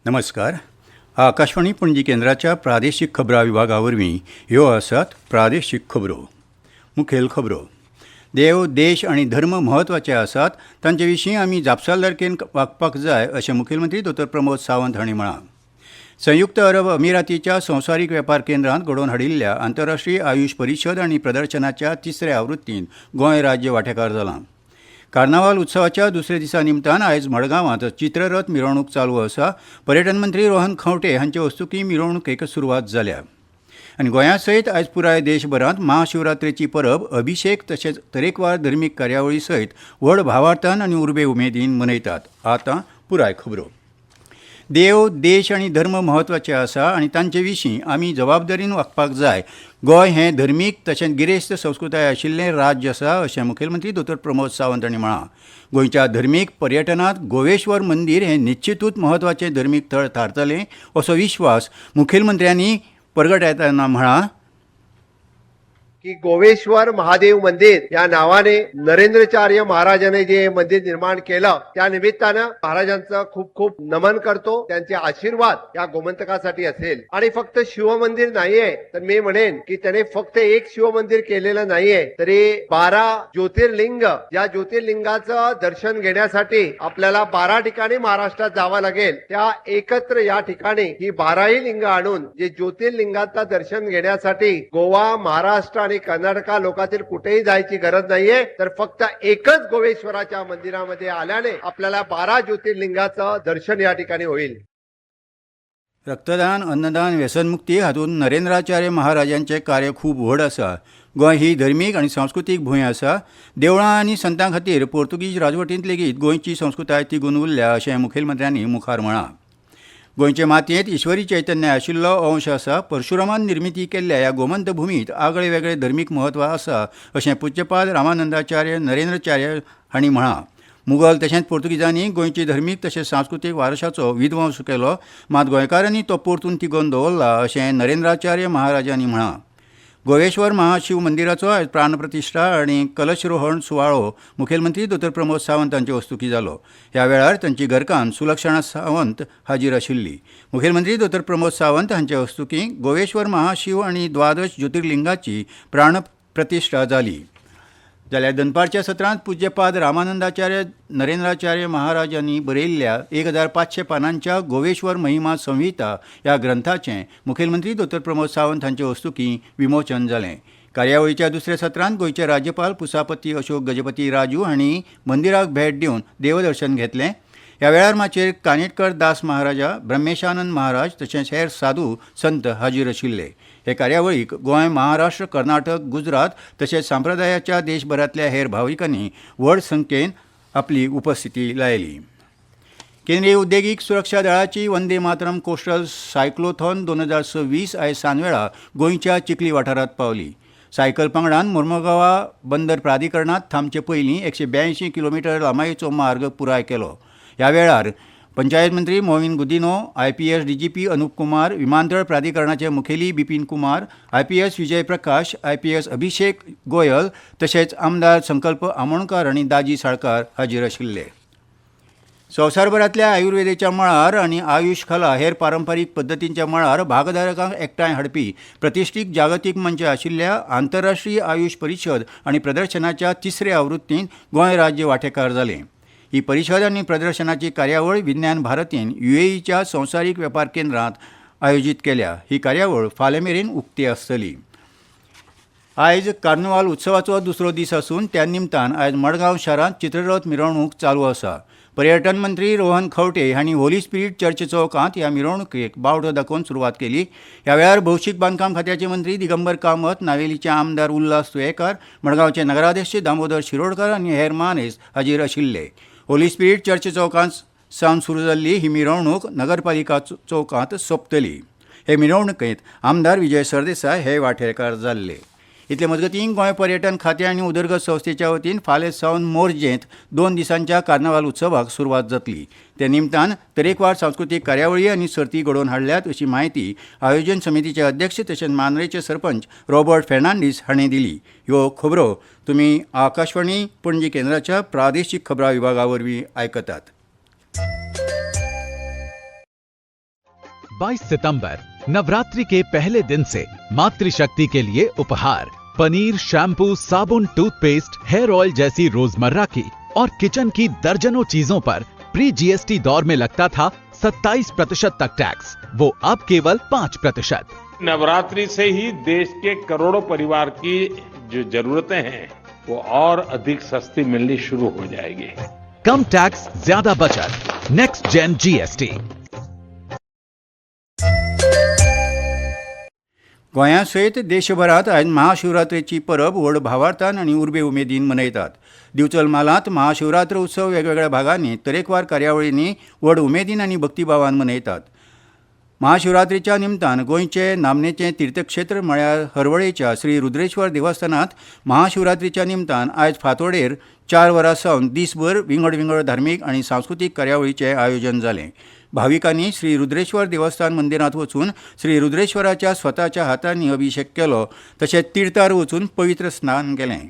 नमस्कार. आकाशवाणी पणजी केंद्राच्या प्रादेशीक खबरां विभागावरवीं ह्यो आसात प्रादेशीक खबरो. मुखेल खबरो. देव, देश आनी धर्म महत्वाचे आसात, तांचे विशीं आमी जापसालदारकेन वागपाक जाय अशें मुखेलमंत्री डॉ. प्रमोद सावंत हांणी म्हळां. संयुक्त अरब अमिरातीच्या संवसारीक वेपार केंद्रांत घडोवन हाडिल्ल्या आंतरराष्ट्रीय आयुश परिशद आनी प्रदर्शनाच्या तिसऱ्या आवृत्तींत गोंय राज्य वांटेकार जालां. कार्नावाल उत्सवाच्या दुसऱ्या दिसा निमतान आयज मडगांवांत चित्ररथ मिरवणूक चालू आसा. पर्यटन मंत्री रोहन खंवटे हांचे हस्तुकीं मिरवणुकेक सुरवात जाल्या. आनी गोंया सयत आयज पुराय देशभरांत महाशिवरात्रेची परब अभिशेक तशेंच तरेकवार धर्मीक कार्यावळी सयत व्हड भावार्थान आनी उर्बे उमेदीन मनयतात. आतां पुराय खबरो. देव, देश आनी धर्म महत्वाचे आसा आनी तांचे विशीं आमी जबाबदारीन वागपाक जाय. गोंय हें धर्मीक तशेंच गिरेस्त संस्कृताय आशिल्लें राज्य आसा अशें मुखेलमंत्री डॉ. प्रमोद सावंत हांणी म्हळां. गोंयच्या धर्मीक पर्यटनांत गोवेश्वर मंदीर हें निश्चितूच महत्वाचें धर्मीक थळ थारतलें असो विश्वास मुखेलमंत्र्यांनी परगटायतना म्हळां की गोवेश्वर महादेव मंदिर या नावाने नरेंद्राचार्य महाराजांनी जे मंदिर निर्माण केलं त्या निमित्तानं महाराजांचं खूप खूप नमन करतो. त्यांचे आशीर्वाद या गोमंतकासाठी असेल. आणि फक्त शिवमंदिर नाहीये तर मी म्हणेन की त्याने फक्त एक शिवमंदिर केलेलं नाहीये, तरी 12 ज्योतिर्लिंग, या ज्योतिर्लिंगाचं दर्शन घेण्यासाठी आपल्याला 12 ठिकाणी महाराष्ट्रात जावं लागेल. त्या एकत्र या ठिकाणी ही 12ही लिंग आणून जे ज्योतिर्लिंगाचं दर्शन घेण्यासाठी गोवा, महाराष्ट्र आणि कर्नाटका लोकातील कुठेही जायची गरज नाहीये, तर फक्त एकच गोवेश्वराच्या मंदिरामध्ये आल्याने आपल्याला 12 ज्योतिर्लिंगाचं दर्शन या ठिकाणी होईल. रक्तदान, अन्नदान, व्यसनमुक्ती हातूंत नरेंद्राचार्य महाराजांचें कार्य खूब व्हड आसा. गोंय ही धर्मीक आनी सांस्कृतीक भूंय आसा. देवळां आनी संतां खातीर पोर्तुगीज राजवटींत लेगीत गोंयची संस्कृताय तिगून उरल्या अशें मुखेलमंत्र्यांनी मुखार म्हळां. गोंयचे मातयेंत ईश्वरी चैतन्य आशिल्लो अंश आसा. परशुरामान निर्मिती केल्ल्या ह्या गोमंत भुमींत आगळे वेगळे धर्मीक महत्व आसा अशें पूज्यपाद रामानंदाचार्य नरेंद्राचार्य हांणी म्हळां. मुघल तशेंच पोर्तुगीजांनी गोंयची धर्मीक तशेंच सांस्कृतीक वारशाचो विध्वंस केलो, मात गोंयकारांनी तो परतून तिगोवन दवरला अशें नरेंद्राचार्य महाराजांनी म्हळां. गोवेश्वर महाशिव मंदिराचो आयज प्राणप्रतिश्ठा आनी कलशरोहण सुवाळो मुखेलमंत्री डॉ. प्रमोद सावंत हांचे हस्तुकीं जालो. ह्या वेळार तांची घरकान्न सुलक्षणा सावंत हाजीर आशिल्ली. मुखेलमंत्री डॉ. प्रमोद सावंत हांचे हस्तुकीं गोवेश्वर महाशिव आनी 12 ज्योतिर्लिंगाची प्राणप्रतिश्ठा जाली. जाल्यार दनपारच्या सत्रांत पूज्यपाद रामानंदाचार्य नरेंद्राचार्य महाराजांनी बरयल्ल्या 1500 पानांच्या गोवेश्वर महिमा संहिता ह्या ग्रंथाचें मुखेलमंत्री डॉ. प्रमोद सावंत हांचे हस्तुकीं विमोचन जालें. कार्यावळीच्या दुसऱ्या सत्रांत गोंयचे राज्यपाल पुसापती अशोक गजपती राजू हांणी मंदिराक भेट दिवन देवदर्शन घेतलें. ह्या वेळार माचयेर कानेटकर दास महाराजा, ब्रह्मेशानंद महाराज तशेंच हेर साधू संत हाजीर आशिल्ले. हे कार्यावळीक गोंय, महाराष्ट्र, कर्नाटक, गुजरात तशेंच सांप्रदायाच्या देशभरांतल्या हेर भाविकांनी व्हड संख्येन आपली उपस्थिती लायली. केंद्रीय उद्देगीक सुरक्षा दळाची वंदे मातरम कोस्टल सायक्लोथॉन 2026 आयज सांजवेळा गोंयच्या चिखली वाठारांत पावली. सायकल पंगडान मोर्मुगांवा बंदर प्राधिकरणांत थांबचे पयलीं 182 किलोमीटर लांबायेचो मार्ग पुराय केलो. ह्या वेळार पंचायत मंत्री मोविन गुदिनो, IPS DGP अनुप कुमार, विमानतळ प्राधिकरणाचे मुखेली बिपीन कुमार, IPS विजय प्रकाश, IPS अभिषेक गोयल तशेंच आमदार संकल्प आमोणकार आनी दाजी साळकार हाजीर आशिल्ले. संवसारभरांतल्या आयुर्वेदाच्या मळार आनी आयुश कला हेर पारंपारीक पद्दतींच्या मळार भागधारकांक एकठांय हाडपी प्रतिश्ठीत जागतीक मंच आशिल्ल्या आंतरराष्ट्रीय आयुश परिशद आनी प्रदर्शनाच्या तिसऱ्या आवृत्तींत गोंय राज्य वांटेकार जालें. ही परिशद आनी प्रदर्शनाची कार्यावळ विज्ञान भारतीन UAEच्या संवसारीक वेपार केंद्रांत आयोजीत केल्या. ही कार्यावळ फाल्यां मेरेन उक्ती आसतली. आयज कार्नावाल उत्सवाचो दुसरो दीस आसून त्या निमतान आयज मडगांव शारांत चित्ररथ मिरवणूक चालू आसा. पर्यटन मंत्री रोहन खंवटे हांणी होली स्पिरीट चर्च चौकांत ह्या मिरवणुकेक बावटो दाखोवन सुरवात केली. ह्या वेळार भौशीक बांदकाम खात्याचे मंत्री दिगंबर कामत, नावेलीचे आमदार उल्हास तुयेकार, मडगांवचे नगराध्यक्ष दामोदर शिरोडकार आनी हेर मानेस्त हाजीर आशिल्ले. होली स्पिरीट चर्च चौकांत सावन सुरू जाल्ली ही मिरवणूक नगरपालिका चौकांत सोंपतली. हे मिरवणुकेंत आमदार विजय सरदेसाय हे वांटेकार जाल्ले. इतले मजगतीं गोंय पर्यटन खातें आनी उदरगत संस्थेच्या वतीन फाल्यां सावन मोरजेंत 2 दिसांच्या कार्नावाल उत्सवाक सुरवात जातली. ते निमतान तरेकवार सांस्कृतीक कार्यावळी आनी सर्ती घडोवन हाडल्यात अशी माहिती आयोजन समितीचे अध्यक्ष तशेंच मांद्रेचे सरपंच रॉबर्ट फेर्नांडीस हांणी दिली. ह्यो खबरो तुमी आकाशवाणी पणजी केंद्राच्या प्रादेशीक खबरां विभागा वरवीं आयकतात. 22 सितंबर नवरात्रि के पहले दिन से मातृशक्ति के लिए उपहार पनीर, शैम्पू, साबुन, टूथपेस्ट, हेयर ऑयल जैसी रोजमर्रा की और किचन की दर्जनों चीजों पर प्री जीएसटी दौर में लगता था 27% तक टैक्स, वो अब केवल 5%। नवरात्रि से ही देश के करोड़ों परिवार की जो जरूरतें हैं वो और अधिक सस्ती मिलनी शुरू हो जाएगी। कम टैक्स, ज्यादा बचत, नेक्स्ट जेन जीएसटी। गोंयासयत देशभरात आज महाशिवरात्रेची परब व्हड भावार्थान आनी उर्बे उमेदीन मनयतात. दिवचल मालांत महाशिवरात्र उत्सव वेगवेगळ्या भागांनी तरेकवार कार्यावळींनी व्हड उमेदीन आनी भक्तिभावान मनयतात. महाशिवरात्रेच्या निमतान गोंयचे नामनेचे तीर्थक्षेत्र म्हळ्यार हरवळेच्या श्री रुद्रेश्वर देवस्थानांत महाशिवरात्रेच्या निमतान आयज फांतोडेर 4 वरां सावन दिसभर विंगड धार्मीक आनी सांस्कृतीक कार्यावळीचें आयोजन जालें. भाविकांनी श्री रुद्रेश्वर देवस्थान मंदिरांत वचून श्री रुद्रेश्वराच्या स्वताच्या हातांनी अभिषेक केलो, तशेंच तीर्थार वचून पवित्र स्नान केलें.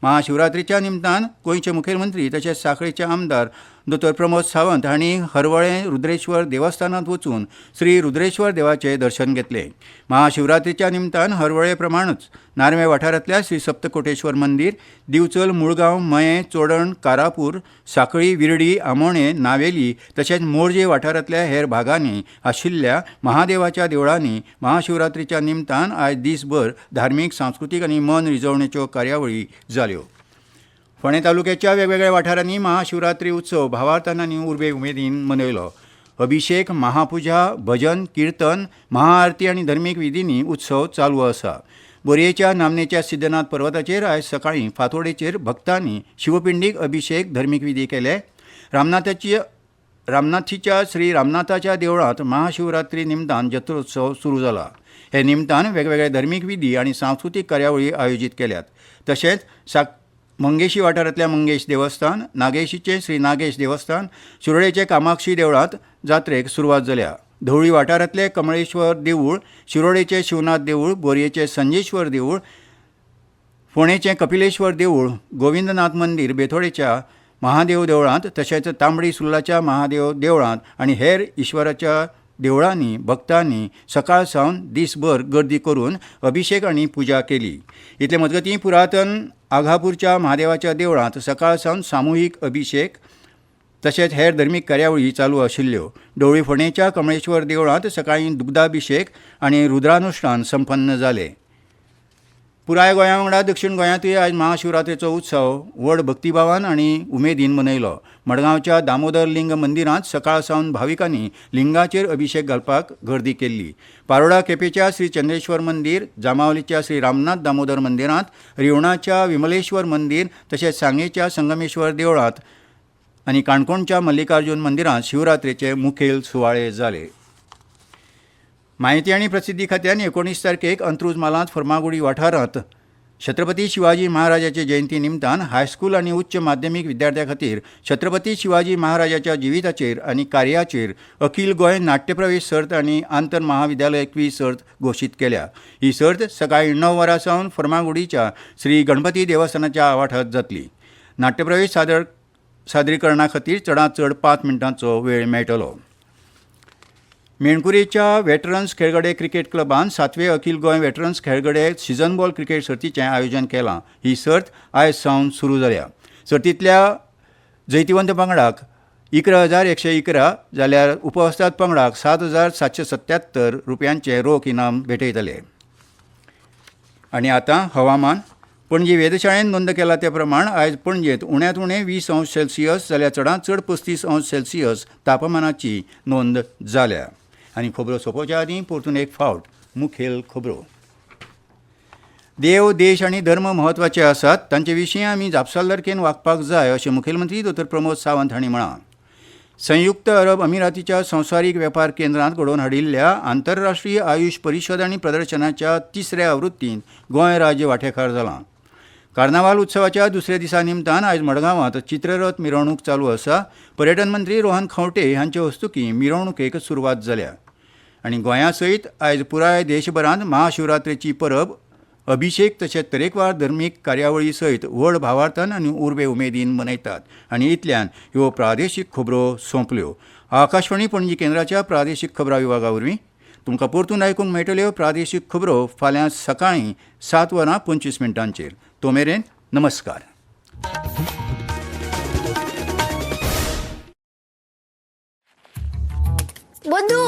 महाशिवरात्रेच्या निमतान गोंयचे मुखेलमंत्री तशेंच सांखळेचे आमदार दोतोर प्रमोद सावंत हांणी हरवळे रुद्रेश्वर देवस्थानांत वचून श्री रुद्रेश्वर देवाचें दर्शन घेतलें. महाशिवरात्रेच्या निमतान हरवळे प्रमाणच नार्वे वाठारांतल्या श्री सप्तकोटेश्वर मंदिर, दिवचल, मुळगांव, मये, चोडण, कारापूर, सांखळी, विर्डी, आमोणे, नावेली तशेंच मोरजे वाठारांतल्या हेर भागांनी आशिल्ल्या महादेवाच्या देवळांनी महाशिवरात्रेच्या निमतान आयज दिसभर धार्मीक, सांस्कृतीक आनी मन रिजवणेच्यो कार्यावळी जाल्यो. फोंडें तालुक्याच्या वेगवेगळ्या वाठारांनी महाशिवरात्री उत्सव भावार्थान आनी उर्बे उमेदीन मनयलो. अभिषेक, महापुजा, भजन, कीर्तन, महाआरती आनी धर्मीक विधींनी उत्सव चालू आसा. बोरयेच्या नामनेच्या सिद्धनाथ पर्वताचेर आयज सकाळीं फांतोडेचेर भक्तांनी शिवपिंडीक अभिषेक धर्मीक विधी केले. रामनाथीच्या श्री रामनाथाच्या देवळांत महाशिवरात्री निमतान जत्रोत्सव सुरू जाला. हे निमतान वेगवेगळे धर्मीक विधी आनी सांस्कृतीक कार्यावळी आयोजीत केल्यात. तशेंच मंगेशी वाठारांतल्या मंगेश देवस्थान, नागेशीचे श्री नागेश देवस्थान, शिरोडेचे कामाक्षी देवळांत जात्रेक सुरवात जाल्या. धवळी वाठारांतले कमळेश्वर देवूळ, शिरोडेचे शिवनाथ देवूळ, बोरयेचे संजेश्वर देवूळ, फोंडेचे कपिलेश्वर देवूळ, गोविंदनाथ मंदिर, बेथोडेच्या महादेव देवळांत तशेंच तांबडी सुर्लाच्या महादेव देवळांत आनी हेर इश्वराच्या देवळांनी भक्तांनी सकाळ सावन दिसभर गर्दी करून अभिषेक आनी पुजा केली. इतले मजगतीं पुरातन आघापूरच्या महादेवाच्या देवळांत सकाळ सावन सामुहीक अभिषेक तशेंच हेर धर्मीक कार्यावळी चालू आशिल्ल्यो. ढवळी फोंडेच्या कमळेश्वर देवळांत सकाळीं दुग्धाभिषेक आनी रुद्रानुश्ठान संपन्न जालें. पुराय गोंया वांगडा दक्षिण गोंयांतूय आज महाशिवरात्रेचो उत्सव व्हड भक्तिभावान आनी उमेदीन मनयलो. मडगांवच्या दामोदर लिंग मंदिरांत सकाळ सावन भाविकांनी लिंगाचेर अभिषेक घालपाक गर्दी केल्ली. पारोडा केपेच्या श्री चंद्रेश्वर मंदिर, जामावलीच्या श्री रामनाथ दामोदर मंदिरांत, रिवणाच्या विमलेश्वर मंदिर तशेंच सांगेच्या संगमेश्वर देवळांत आनी काणकोणच्या मल्लिकार्जुन मंदिरांत शिवरात्रेचे मुखेल सुवाळे जाले. माहिती आनी प्रसिद्धी खात्यान 19 तारखेक अंत्रूज मालांत फर्मागुडी वाठारांत छत्रपती शिवाजी महाराजाचे जयंती निमतान हायस्कूल आनी उच्च माध्यमीक विद्यार्थ्यां खातीर छत्रपती शिवाजी महाराजाच्या जिविताचेर आनी कार्याचेर अखील गोंय नाट्यप्रवेश सर्त आनी आंतर महाविद्यालय क्विज सर्त घोशीत केल्या. ही सर्त सकाळीं 9 वरां सावन फर्मागुडीच्या श्री गणपती देवस्थानाच्या आवाठांत जातली. नाट्यप्रवेश सादरीकरणा खातीर चडांत चड 5 मिनटांचो वेळ मेळटलो. मेणकुरेच्या वेटरन्स खेळगडे क्रिकेट क्लबान 7वें अखील गोंय वेटरन्स खेळगडे सीझन बॉल क्रिकेट सर्तीचें आयोजन केलां. ही सर्त आयज सावन सुरू जाल्या. सर्तींतल्या जैतिवंत पंगडाक 11,111 जाल्यार उपवस्ताद पंगडाक 7,777 रुपयांचे रोख इनाम भेटयतले. आनी आतां हवामान. पणजी वेधशाळेन नोंद केला ते प्रमाण आयज पणजेंत उण्यांत उणें 20 अंश सेल्सियस जाल्यार चडांत चड 35 अंश सेल्सियस तापमानाची नोंद जाल्या. आनी खबरो सोंपोवच्या आदीं परतून एक फावट मुखेल खबरो. देव, देश आनी धर्म म्हत्वाचे आसात, तांचे विशीं आमी जापसालदारकेन वागपाक जाय अशें मुखेलमंत्री दोतोर प्रमोद सावंत हांणी म्हळां. संयुक्त अरब अमिरातीच्या संवसारीक वेपार केंद्रांत घडोवन हाडिल्ल्या आंतरराष्ट्रीय आयुश परिशद आनी प्रदर्शनाच्या 3ऱ्या आवृत्तींत गोंय राज्य वांटेकार जालां. कार्नावाल उत्सवाच्या दुसऱ्या दिसा निमतान आयज मडगांवांत चित्ररथ मिरवणूक चालू आसा. पर्यटन मंत्री रोहन खंवटे हांचे हस्तुकीं मिरवणुकेक सुरवात जाल्या. आनी गोंया सयत आयज पुराय देशभरांत महाशिवरात्रेची परब अभिषेक तशेंच तरेकवार धर्मीक कार्यावळी सयत व्हड भावार्थान आनी उर्बे उमेदीन मनयतात. आनी इतल्यान ह्यो प्रादेशीक खबरो सोंपल्यो. आकाशवाणी पणजी केंद्राच्या प्रादेशीक खबरां विभागा वरवीं तुमकां परतून आयकूंक मेळटल्यो प्रादेशीक खबरो फाल्यां सकाळीं 7:25 तो मेरेन नमस्कार. बंधू